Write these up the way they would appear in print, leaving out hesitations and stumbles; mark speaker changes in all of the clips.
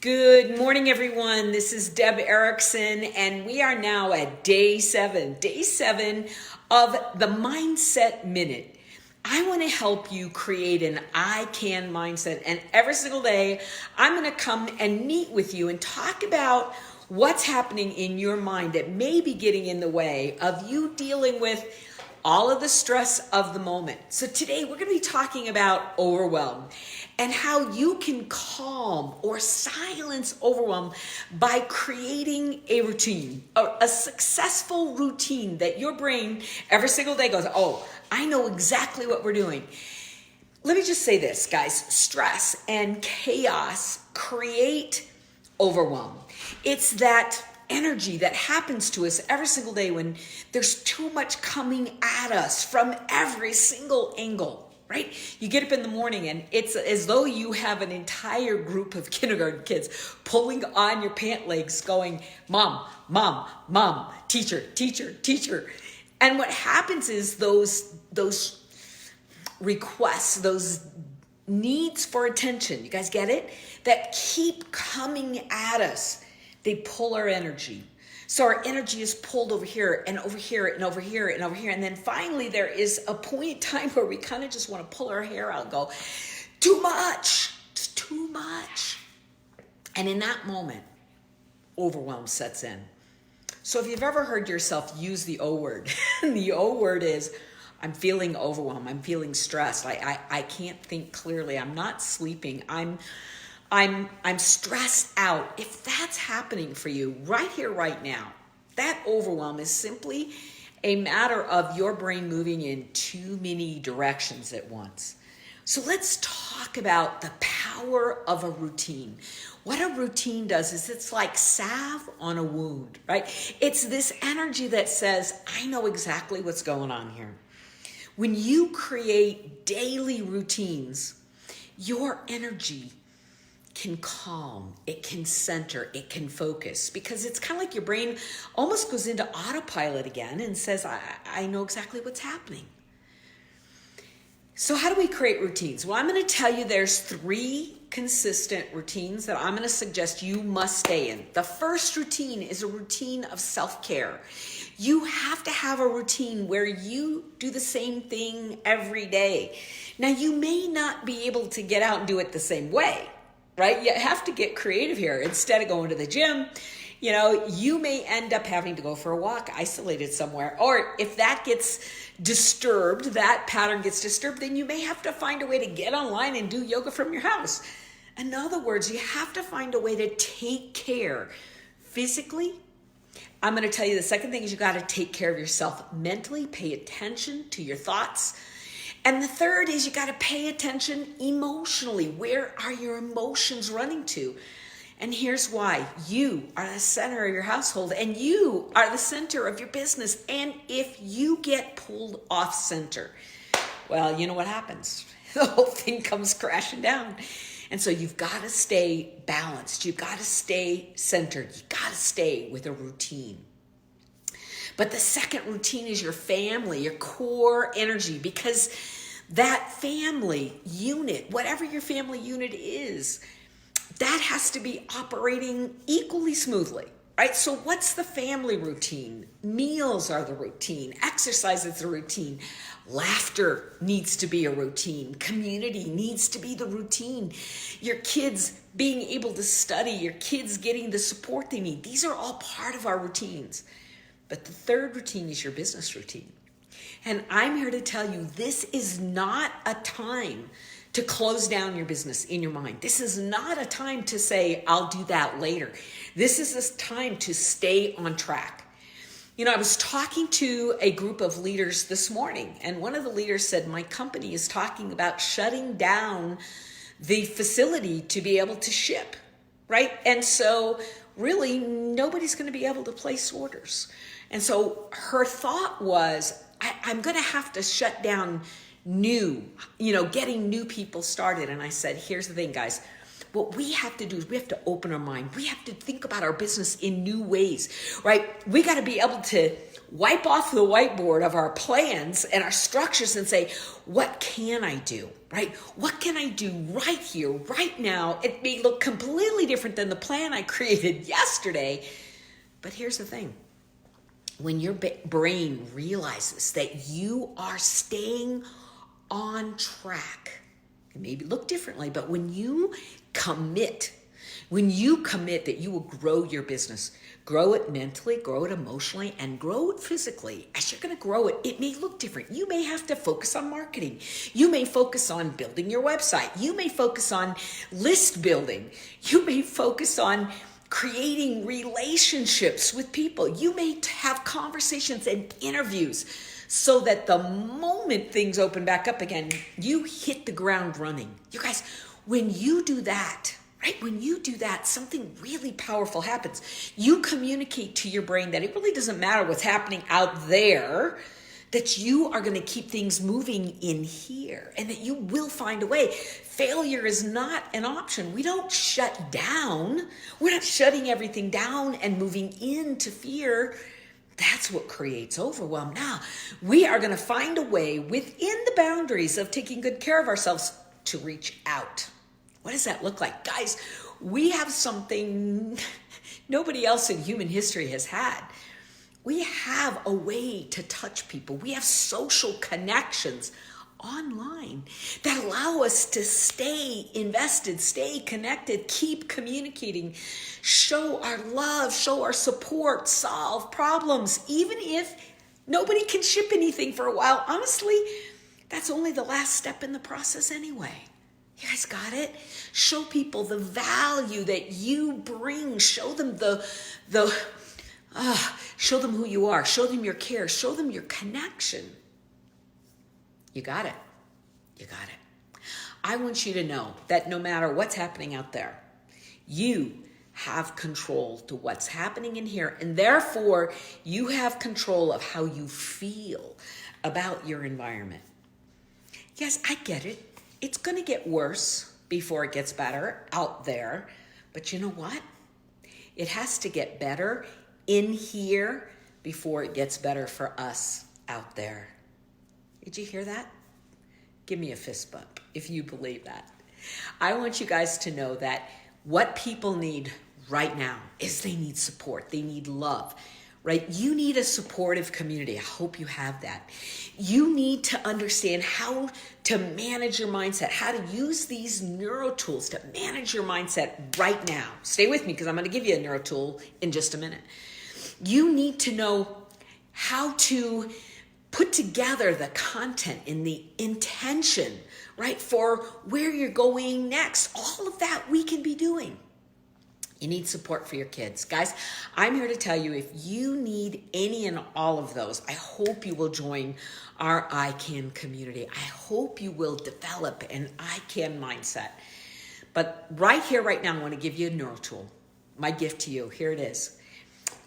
Speaker 1: Good morning, everyone. This is Deb Erickson, and we are now at day seven of the Mindset Minute. I want to help you create an ICAN mindset, and every single day, I'm going to come and meet with you and talk about what's happening in your mind that may be getting in the way of you dealing with all of the stress of the moment. So today we're going to be talking about overwhelm and how you can calm or silence overwhelm by creating a routine, a successful routine that your brain every single day goes, oh, I know exactly what we're doing. Let me just say this, guys, stress and chaos create overwhelm. It's that energy that happens to us every single day when there's too much coming at us from every single angle, right? You get up in the morning and it's as though you have an entire group of kindergarten kids pulling on your pant legs going, mom, mom, mom, teacher, teacher, teacher. And what happens is those requests, those needs for attention, you guys get it? That keep coming at us. They pull our energy. So our energy is pulled over here and over here and over here and over here. And then finally there is a point in time where we kind of just want to pull our hair out and go, too much, it's too much. And in that moment, overwhelm sets in. So if you've ever heard yourself use the O word, the O word is, I'm feeling overwhelmed, I'm feeling stressed, I can't think clearly, I'm not sleeping, I'm stressed out. If that's happening for you right here, right now, that overwhelm is simply a matter of your brain moving in too many directions at once. So let's talk about the power of a routine. What a routine does is it's like salve on a wound, right? It's this energy that says, I know exactly what's going on here. When you create daily routines, your energy can calm, it can center, it can focus, because it's kind of like your brain almost goes into autopilot again and says, I know exactly what's happening. So how do we create routines? Well, I'm going to tell you there's 3 consistent routines that I'm going to suggest you must stay in. The first routine is a routine of self-care. You have to have a routine where you do the same thing every day. Now, you may not be able to get out and do it the same way, right? You have to get creative here. Instead of going to the gym, you may end up having to go for a walk isolated somewhere. Or if that gets disturbed, that pattern gets disturbed, then you may have to find a way to get online and do yoga from your house. In other words, you have to find a way to take care physically. I'm going to tell you the second thing is you got to take care of yourself mentally, pay attention to your thoughts. And the third is you got to pay attention emotionally. Where are your emotions running to? And here's why. You are the center of your household and you are the center of your business. And if you get pulled off center, well, you know what happens? The whole thing comes crashing down. And so you've got to stay balanced. You've got to stay centered. You've got to stay with a routine. But the second routine is your family, your core energy, because that family unit, whatever your family unit is, that has to be operating equally smoothly, right? So what's the family routine? Meals are the routine. Exercise is the routine. Laughter needs to be a routine. Community needs to be the routine. Your kids being able to study, your kids getting the support they need. These are all part of our routines. But the third routine is your business routine. And I'm here to tell you, this is not a time to close down your business in your mind. This is not a time to say, I'll do that later. This is a time to stay on track. I was talking to a group of leaders this morning, and one of the leaders said, my company is talking about shutting down the facility to be able to ship, right? And so really nobody's going to be able to place orders. And so her thought was, I'm going to have to shut down getting new people started. And I said, here's the thing, guys. what we have to do is we have to open our mind. We have to think about our business in new ways, right? We got to be able to wipe off the whiteboard of our plans and our structures and say, what can I do, right? What can I do right here, right now? It may look completely different than the plan I created yesterday, but here's the thing. When your brain realizes that you are staying on track, it may look differently, but when you commit that you will grow your business, grow it mentally, grow it emotionally, and grow it physically, as you're going to grow it, it may look different. You may have to focus on marketing. You may focus on building your website. You may focus on list building. You may focus on creating relationships with people. You may have conversations and interviews so that the moment things open back up again, you hit the ground running. You guys, when you do that, right? When you do that, something really powerful happens. You communicate to your brain that it really doesn't matter what's happening out there, that you are going to keep things moving in here and that you will find a way. Failure is not an option. We don't shut down. We're not shutting everything down and moving into fear. That's what creates overwhelm. Now, we are going to find a way within the boundaries of taking good care of ourselves to reach out. What does that look like? Guys, we have something nobody else in human history has had. We have a way to touch people. We have social connections online that allow us to stay invested, stay connected, keep communicating, show our love, show our support, solve problems, even if nobody can ship anything for a while. Honestly, that's only the last step in the process anyway. You guys got it? Show people the value that you bring. Show them show them who you are. Show them your care. Show them your connection. You got it. You got it. I want you to know that no matter what's happening out there, you have control to what's happening in here. And therefore, you have control of how you feel about your environment. Yes, I get it. It's going to get worse before it gets better out there. But you know what? It has to get better in here before it gets better for us out there. Did you hear that? Give me a fist bump if you believe that. I want you guys to know that what people need right now is they need support. They need love, right? You need a supportive community. I hope you have that. You need to understand how to manage your mindset, how to use these neuro tools to manage your mindset right now. Stay with me because I'm going to give you a neuro tool in just a minute. You need to know how to put together the content and the intention, right, for where you're going next. All of that we can be doing. You need support for your kids. Guys, I'm here to tell you if you need any and all of those, I hope you will join our ICAN community. I hope you will develop an ICAN mindset. But right here, right now, I want to give you a neuro tool. My gift to you, here it is.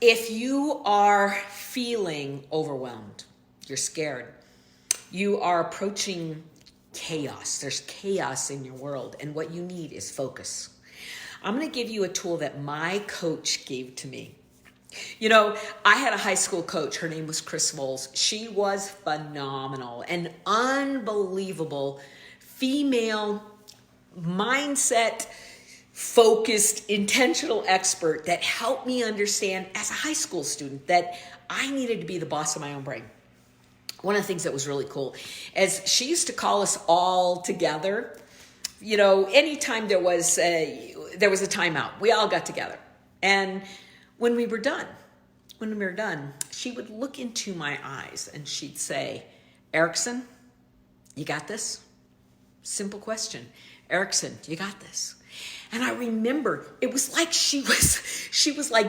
Speaker 1: If you are feeling overwhelmed, you're scared, you are approaching chaos, there's chaos in your world, and what you need is focus. I'm going to give you a tool that my coach gave to me. You know, I had a high school coach. Her name was Chris Voles. She was phenomenal, an unbelievable female mindset focused, intentional expert that helped me understand as a high school student that I needed to be the boss of my own brain. One of the things that was really cool is she used to call us all together. You know, anytime there was a timeout, we all got together. And when we were done, she would look into my eyes and she'd say, Erickson, you got this? Simple question. Erickson, you got this? And I remember it was like she was like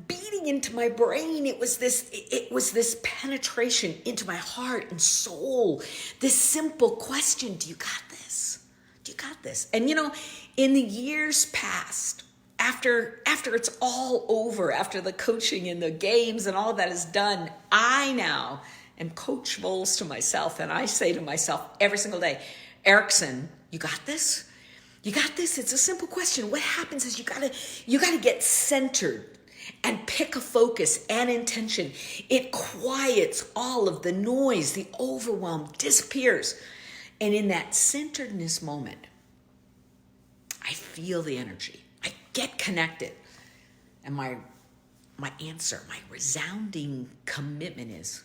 Speaker 1: beating into my brain. It was this penetration into my heart and soul. This simple question, do you got this? Do you got this? And you know, in the years past, after it's all over, after the coaching and the games and all of that is done, I now am Coach Voles to myself. And I say to myself every single day, Erickson, you got this? You got this. It's a simple question. What happens is you gotta get centered and pick a focus and intention. It quiets all of the noise, the overwhelm disappears. And in that centeredness moment, I feel the energy. I get connected. And my answer, my resounding commitment is,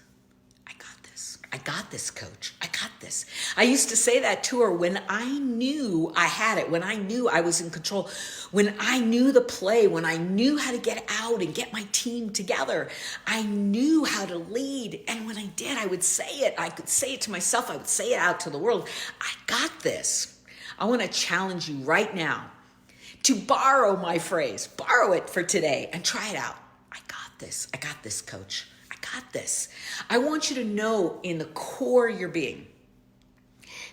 Speaker 1: I got this. I got this, coach. I got this. I used to say that to her when I knew I had it, when I knew I was in control, when I knew the play, when I knew how to get out and get my team together. I knew how to lead. And when I did, I would say it. I could say it to myself. I would say it out to the world. I got this. I want to challenge you right now to borrow my phrase, borrow it for today and try it out. I got this, coach. I got this. I want you to know in the core of your being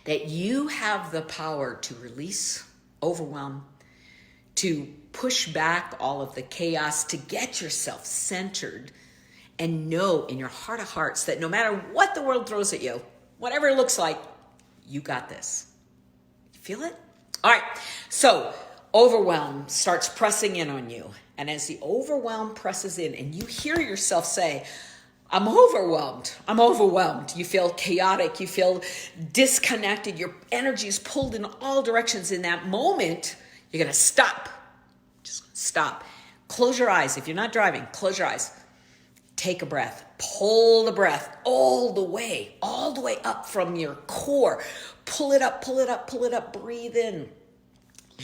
Speaker 1: that you have the power to release overwhelm, to push back all of the chaos, to get yourself centered, and know in your heart of hearts that no matter what the world throws at you, whatever it looks like, you got this. You feel it? All right. So overwhelm starts pressing in on you. And as the overwhelm presses in and you hear yourself say, I'm overwhelmed. I'm overwhelmed. You feel chaotic. You feel disconnected. Your energy is pulled in all directions. In that moment, you're going to stop. Just stop. Close your eyes. If you're not driving, close your eyes. Take a breath. Pull the breath all the way up from your core. Pull it up, pull it up, pull it up. Breathe in.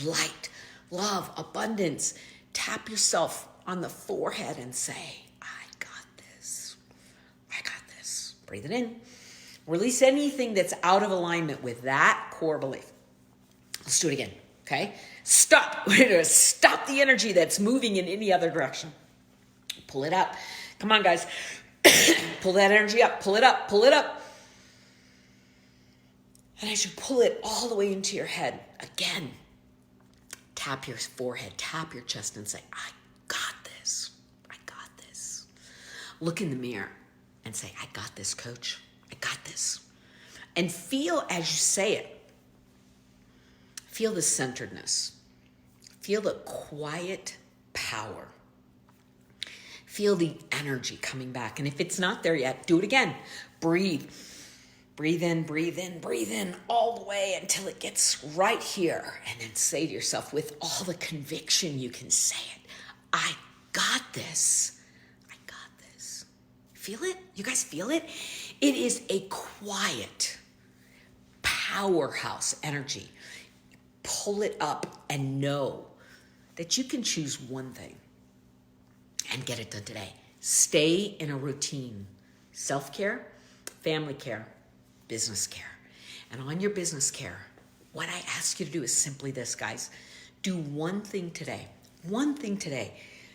Speaker 1: Light, love, abundance. Tap yourself on the forehead and say, I got this. I got this. Breathe it in. Release anything that's out of alignment with that core belief. Let's do it again, okay? Stop. We're going to stop the energy that's moving in any other direction. Pull it up. Come on, guys. Pull that energy up. Pull it up. Pull it up. And as you pull it all the way into your head, again, tap your forehead, tap your chest and say, I got this. I got this. Look in the mirror and say, I got this, coach. I got this. And feel as you say it, feel the centeredness. Feel the quiet power. Feel the energy coming back. And if it's not there yet, do it again. Breathe. Breathe in, breathe in, breathe in all the way until it gets right here. And then say to yourself with all the conviction you can say it, I got this. I got this. Feel it? You guys feel it? It is a quiet powerhouse energy. Pull it up and know that you can choose one thing and get it done today. Stay in a routine. Self-care, family care, business care. And on your business care, what I ask you to do is simply this, guys. Do one thing today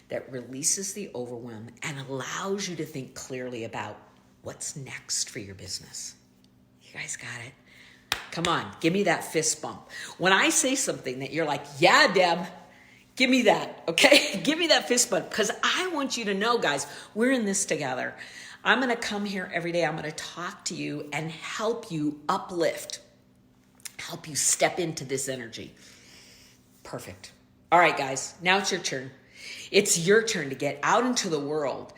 Speaker 1: that releases the overwhelm and allows you to think clearly about what's next for your business. You guys got it? Come on, give me that fist bump. When I say something that you're like, yeah, Deb, give me that, okay? Give me that fist bump, because I want you to know, guys, we're in this together. I'm going to come here every day. I'm going to talk to you and help you uplift, help you step into this energy. Perfect. All right, guys, now it's your turn. It's your turn to get out into the world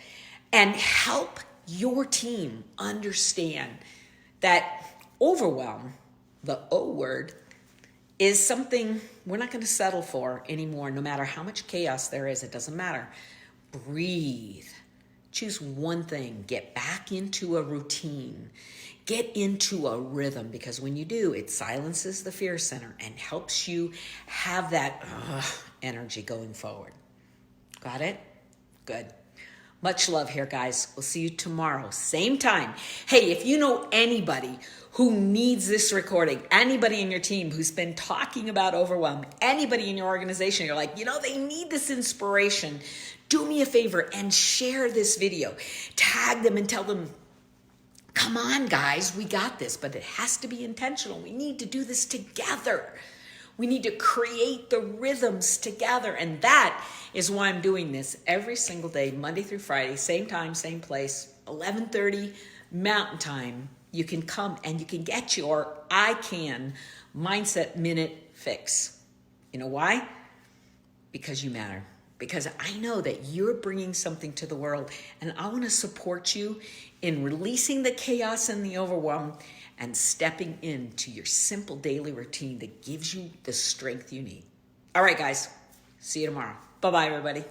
Speaker 1: and help your team understand that overwhelm, the O word, is something we're not going to settle for anymore. No matter how much chaos there is, it doesn't matter. Breathe. Choose one thing. Get back into a routine. Get into a rhythm, because when you do, it silences the fear center and helps you have that energy going forward. Got it? Good. Much love here, guys. We'll see you tomorrow, same time. Hey, if you know anybody who needs this recording, anybody in your team who's been talking about overwhelm, anybody in your organization, you're like, they need this inspiration, do me a favor and share this video. Tag them and tell them, come on, guys, we got this, but it has to be intentional. We need to do this together. We need to create the rhythms together. And that is why I'm doing this every single day, Monday through Friday, same time, same place, 11:30 Mountain Time. You can come and you can get your ICAN Mindset Minute fix. You know why? Because you matter. Because I know that you're bringing something to the world, and I want to support you in releasing the chaos and the overwhelm and stepping into your simple daily routine that gives you the strength you need. All right, guys. See you tomorrow. Bye-bye, everybody.